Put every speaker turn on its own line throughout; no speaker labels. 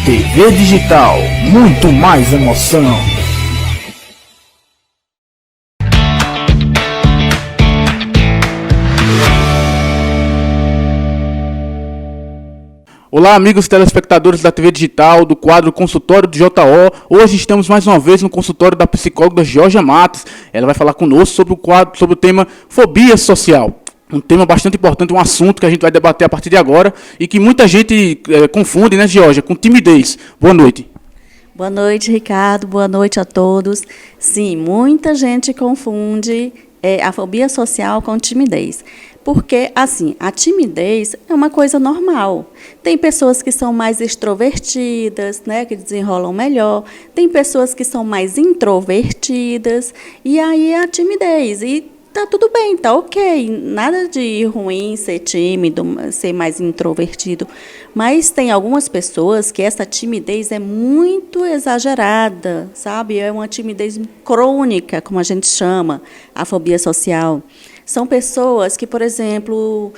TV Digital, muito mais emoção.
Olá, amigos telespectadores da TV Digital, do quadro Consultório do JO. Hoje estamos mais uma vez no consultório da psicóloga Georgia Matos. Ela vai falar conosco sobre o tema fobia social. Um tema bastante importante, um assunto que a gente vai debater a partir de agora e que muita gente confunde, né, Georgia, com timidez. Boa noite.
Boa noite, Ricardo. Boa noite a todos. Sim, muita gente confunde a fobia social com timidez. Porque, assim, a timidez é uma coisa normal. Tem pessoas que são mais extrovertidas, né, que desenrolam melhor. Tem pessoas que são mais introvertidas. E aí a timidez. E tá tudo bem, tá ok. Nada de ruim ser tímido, ser mais introvertido. Mas tem algumas pessoas que essa timidez é muito exagerada, sabe? É uma timidez crônica, como a gente chama, a fobia social. São pessoas que, por exemplo,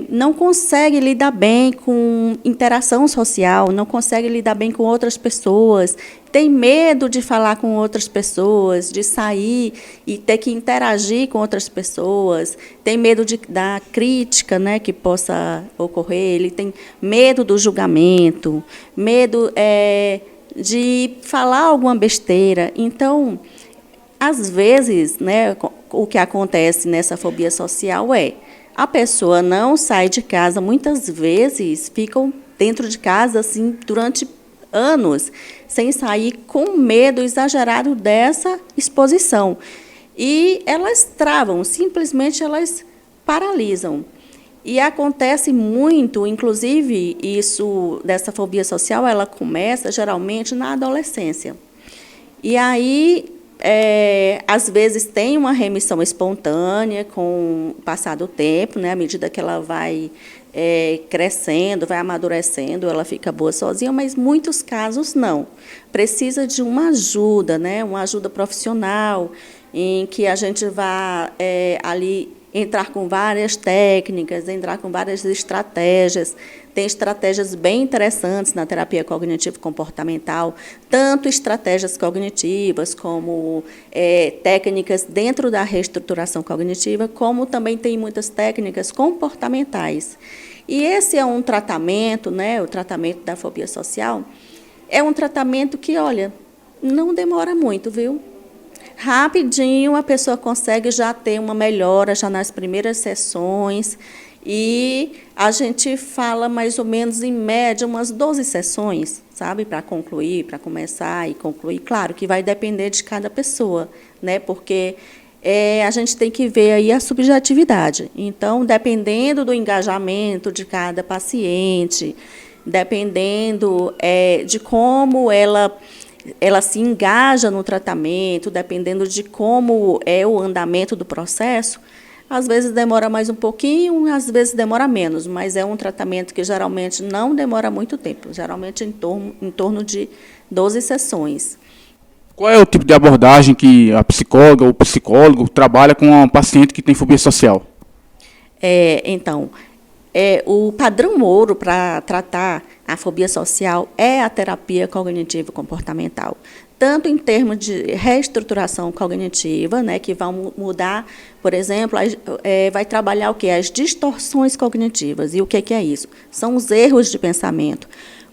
não conseguem lidar bem com interação social, não conseguem lidar bem com outras pessoas, tem medo de falar com outras pessoas, de sair e ter que interagir com outras pessoas, tem medo da crítica, né, que possa ocorrer, ele tem medo do julgamento, medo de falar alguma besteira. Então, às vezes, né, o que acontece nessa fobia social a pessoa não sai de casa, muitas vezes ficam dentro de casa assim durante anos, sem sair, com medo exagerado dessa exposição. E elas travam, simplesmente elas paralisam. E acontece muito, inclusive, isso dessa fobia social, ela começa geralmente na adolescência. E aí, às vezes, tem uma remissão espontânea com o passar do tempo, né, à medida que ela vai crescendo, vai amadurecendo, ela fica boa sozinha, mas muitos casos não. Precisa de uma ajuda, né, uma ajuda profissional, em que a gente vá ali entrar com várias técnicas, entrar com várias estratégias. Tem estratégias bem interessantes na terapia cognitivo-comportamental, tanto estratégias cognitivas como técnicas dentro da reestruturação cognitiva, como também tem muitas técnicas comportamentais. E esse é um tratamento, né, o tratamento da fobia social, é um tratamento que, olha, não demora muito, viu? Rapidinho a pessoa consegue já ter uma melhora já nas primeiras sessões e a gente fala mais ou menos em média umas 12 sessões, sabe, para concluir, para começar e concluir. Claro que vai depender de cada pessoa, né, porque a gente tem que ver aí a subjetividade. Então, dependendo do engajamento de cada paciente, dependendo de como ela se engaja no tratamento, dependendo de como é o andamento do processo, às vezes demora mais um pouquinho, às vezes demora menos, mas é um tratamento que geralmente não demora muito tempo, geralmente em torno de 12 sessões.
Qual é o tipo de abordagem que a psicóloga ou o psicólogo trabalha com um paciente que tem fobia social?
Então, o padrão ouro para tratar a fobia social é a terapia cognitivo-comportamental, tanto em termos de reestruturação cognitiva, né, que vão mudar, por exemplo, vai trabalhar o quê? As distorções cognitivas. E o que é isso? São os erros de pensamento.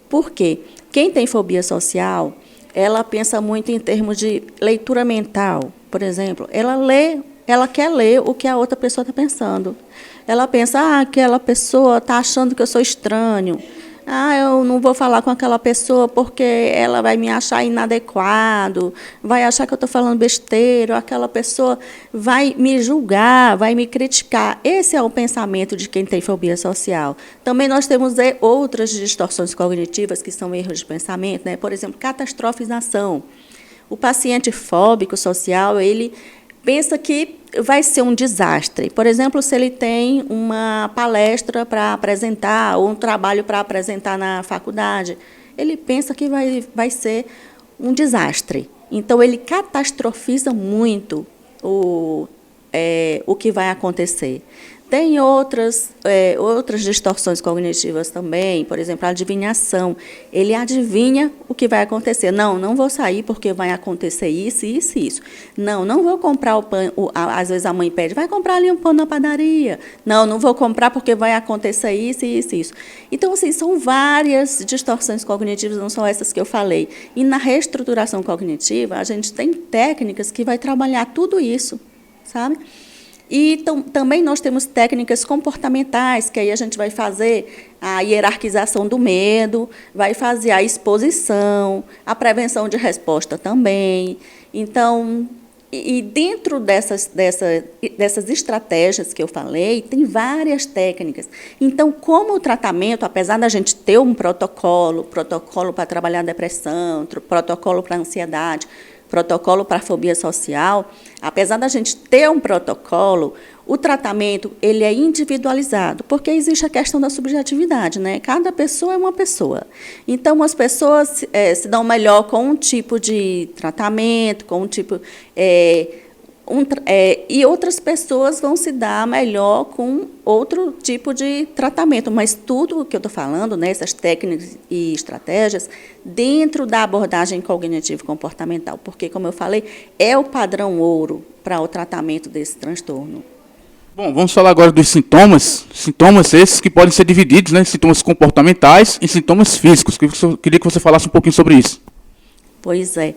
Por quê? Quem tem fobia social, ela pensa muito em termos de leitura mental. Por exemplo, ela quer ler o que a outra pessoa está pensando. Ela pensa, aquela pessoa está achando que eu sou estranho. Eu não vou falar com aquela pessoa porque ela vai me achar inadequado, vai achar que eu estou falando besteira, aquela pessoa vai me julgar, vai me criticar. Esse é o pensamento de quem tem fobia social. Também nós temos outras distorções cognitivas que são erros de pensamento, né? Por exemplo, catastrofização. O paciente fóbico social, ele pensa que vai ser um desastre. Por exemplo, se ele tem uma palestra para apresentar ou um trabalho para apresentar na faculdade, ele pensa que vai ser um desastre. Então, ele catastrofiza muito o que vai acontecer. Tem outras distorções cognitivas também, por exemplo, a adivinhação. Ele adivinha o que vai acontecer. Não vou sair porque vai acontecer isso, isso e isso. Não vou comprar o pão. Às vezes a mãe pede, vai comprar ali um pão na padaria. Não vou comprar porque vai acontecer isso, isso e isso. Então, assim, são várias distorções cognitivas, não são essas que eu falei. E na reestruturação cognitiva, a gente tem técnicas que vai trabalhar tudo isso, sabe? E também nós temos técnicas comportamentais, que aí a gente vai fazer a hierarquização do medo, vai fazer a exposição, a prevenção de resposta também. Então, e dentro dessas estratégias que eu falei, tem várias técnicas. Então, como o tratamento, apesar da gente ter um protocolo para trabalhar a depressão, protocolo para a ansiedade, protocolo para a fobia social, apesar da gente ter um protocolo, o tratamento ele é individualizado, porque existe a questão da subjetividade, né? Cada pessoa é uma pessoa. Então, as pessoas se dão melhor com um tipo de tratamento, com um tipo... e outras pessoas vão se dar melhor com outro tipo de tratamento, mas tudo o que eu estou falando, né, essas técnicas e estratégias, dentro da abordagem cognitivo-comportamental, porque, como eu falei, é o padrão ouro para o tratamento desse transtorno.
Bom, vamos falar agora dos sintomas. Sintomas esses que podem ser divididos, né, em sintomas comportamentais e sintomas físicos. Eu queria que você falasse um pouquinho sobre isso.
Pois é.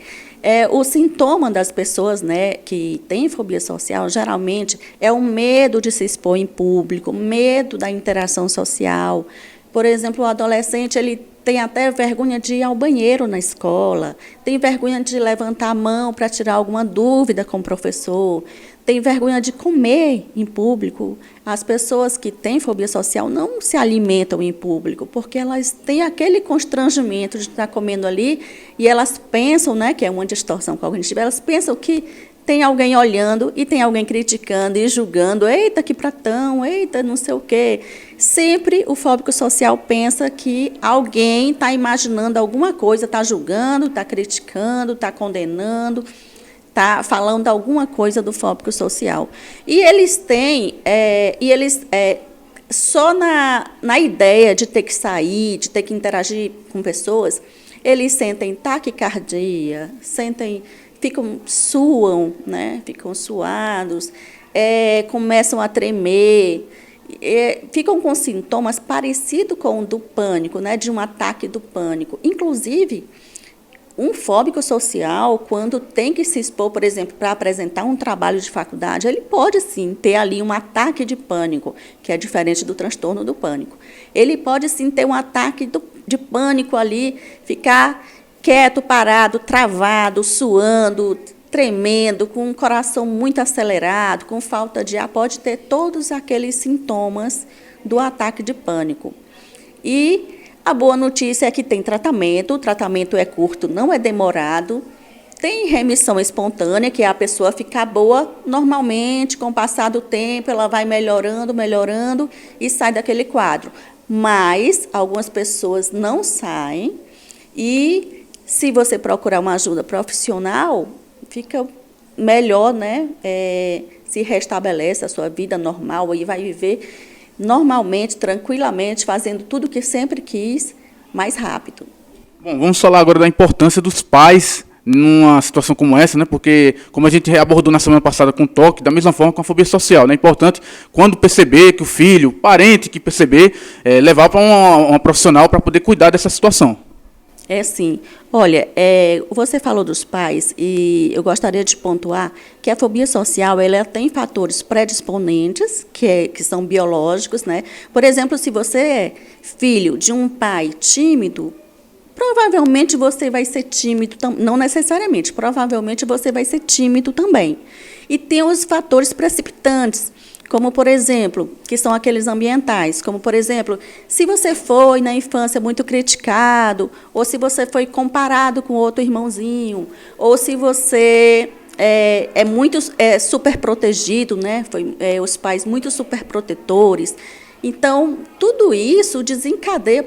O sintoma das pessoas, né, que têm fobia social, geralmente, é o medo de se expor em público, medo da interação social. Por exemplo, o adolescente ele tem até vergonha de ir ao banheiro na escola, tem vergonha de levantar a mão para tirar alguma dúvida com o professor, tem vergonha de comer em público. As pessoas que têm fobia social não se alimentam em público, porque elas têm aquele constrangimento de estar comendo ali e elas pensam, né, que é uma distorção cognitiva, elas pensam que tem alguém olhando e tem alguém criticando e julgando, eita, que pratão, eita, não sei o quê. Sempre o fóbico social pensa que alguém está imaginando alguma coisa, está julgando, está criticando, está condenando, está falando alguma coisa do fóbico social. E eles têm, só na ideia de ter que sair, de ter que interagir com pessoas, eles sentem taquicardia, suam, né? Ficam suados, começam a tremer, ficam com sintomas parecidos com o do pânico, né? De um ataque do pânico. Inclusive, um fóbico social, quando tem que se expor, por exemplo, para apresentar um trabalho de faculdade, ele pode, sim, ter ali um ataque de pânico, que é diferente do transtorno do pânico. Ele pode, sim, ter um ataque de pânico ali, ficar quieto, parado, travado, suando, tremendo, com o coração muito acelerado, com falta de ar, pode ter todos aqueles sintomas do ataque de pânico. E a boa notícia é que tem tratamento, o tratamento é curto, não é demorado, tem remissão espontânea, que é a pessoa ficar boa normalmente, com o passar do tempo, ela vai melhorando e sai daquele quadro. Mas algumas pessoas não saem e, se você procurar uma ajuda profissional, fica melhor, né? Se restabelece a sua vida normal e vai viver normalmente, tranquilamente, fazendo tudo o que sempre quis, mais rápido.
Bom, vamos falar agora da importância dos pais numa situação como essa, né? Porque, como a gente abordou na semana passada com o TOC, da mesma forma com a fobia social, né? É importante, quando perceber que o filho, parente que perceber, levar para uma profissional para poder cuidar dessa situação.
Sim. Olha, você falou dos pais e eu gostaria de pontuar que a fobia social ela tem fatores predisponentes, que são biológicos, né? Por exemplo, se você é filho de um pai tímido, provavelmente você vai ser tímido, não necessariamente, provavelmente você vai ser tímido também. E tem os fatores precipitantes, como, por exemplo, que são aqueles ambientais, como, por exemplo, se você foi na infância muito criticado, ou se você foi comparado com outro irmãozinho, ou se você é muito super protegido, né? Os pais muito super protetores. Então, tudo isso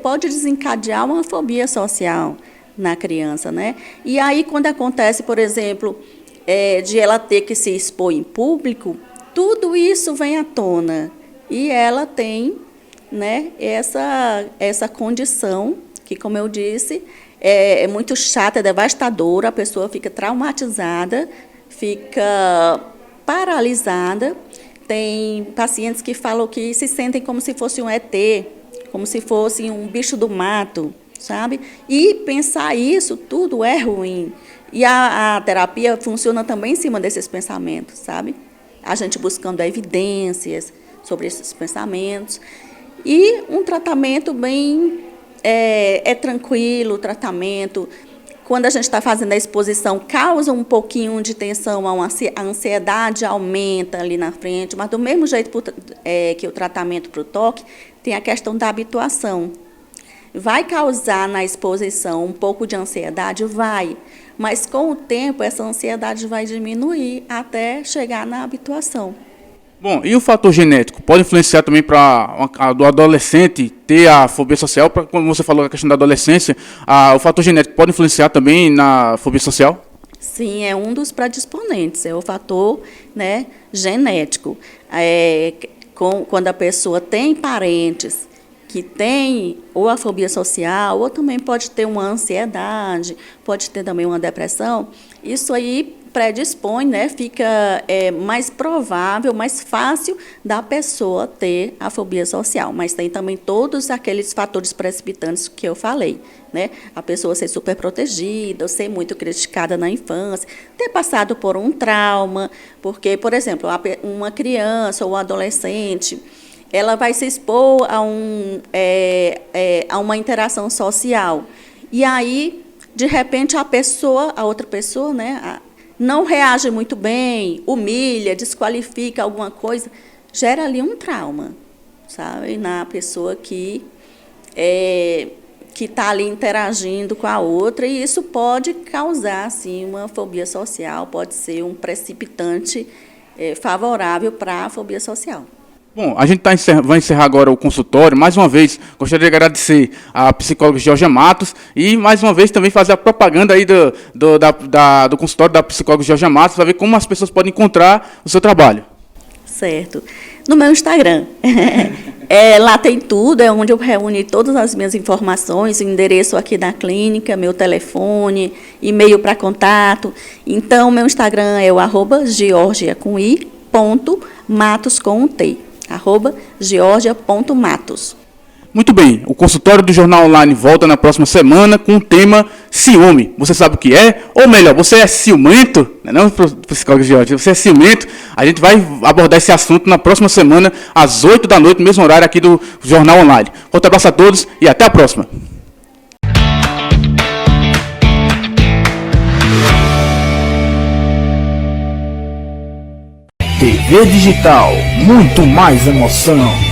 pode desencadear uma fobia social na criança, né? E aí, quando acontece, por exemplo, de ela ter que se expor em público, tudo isso vem à tona. e ela tem, né, essa condição que, como eu disse, é muito chata, é devastadora, a pessoa fica traumatizada, fica paralisada. Tem pacientes que falam que se sentem como se fosse um ET, como se fosse um bicho do mato, sabe? E pensar isso tudo é ruim. E a terapia funciona também em cima desses pensamentos, sabe? A gente buscando evidências sobre esses pensamentos. E um tratamento bem tranquilo, o tratamento. Quando a gente está fazendo a exposição, causa um pouquinho de tensão, a ansiedade aumenta ali na frente, mas do mesmo jeito que o tratamento para o toque, tem a questão da habituação. Vai causar na exposição um pouco de ansiedade? Vai. Mas, com o tempo, essa ansiedade vai diminuir até chegar na habituação.
Bom, e o fator genético pode influenciar também para o adolescente ter a fobia social? Como você falou a questão da adolescência, o fator genético pode influenciar também na fobia social?
Sim, é um dos predisponentes, é o fator, né, genético. Quando a pessoa tem parentes que têm ou a fobia social, ou também pode ter uma ansiedade, pode ter também uma depressão, isso aí predispõe, né, fica mais provável, mais fácil da pessoa ter a fobia social. Mas tem também todos aqueles fatores precipitantes que eu falei, né? A pessoa ser super protegida, ser muito criticada na infância, ter passado por um trauma, porque, por exemplo, uma criança ou um adolescente, ela vai se expor a uma interação social. E aí, de repente, a outra pessoa, né, não reage muito bem, humilha, desqualifica alguma coisa, gera ali um trauma, sabe, na pessoa que está ali interagindo com a outra, e isso pode causar, assim, uma fobia social, pode ser um precipitante favorável para a fobia social.
Bom, a gente vai encerrar agora o consultório. Mais uma vez, gostaria de agradecer à psicóloga Georgia Matos e, mais uma vez, também fazer a propaganda aí do consultório da psicóloga Georgia Matos, para ver como as pessoas podem encontrar o seu trabalho.
Certo. No meu Instagram. Lá tem tudo, é onde eu reúno todas as minhas informações, o endereço aqui da clínica, meu telefone, e-mail para contato. Então, meu Instagram é o @georgia.matos com um T. @georgia.matos.
Muito bem, o consultório do Jornal Online volta na próxima semana com o tema ciúme. Você sabe o que é? Ou melhor, você é ciumento? Não, psicólogo Georgia, você é ciumento? A gente vai abordar esse assunto na próxima semana, às 8 da noite, no mesmo horário aqui do Jornal Online. Forte abraço a todos e até a próxima.
TV Digital, muito mais emoção.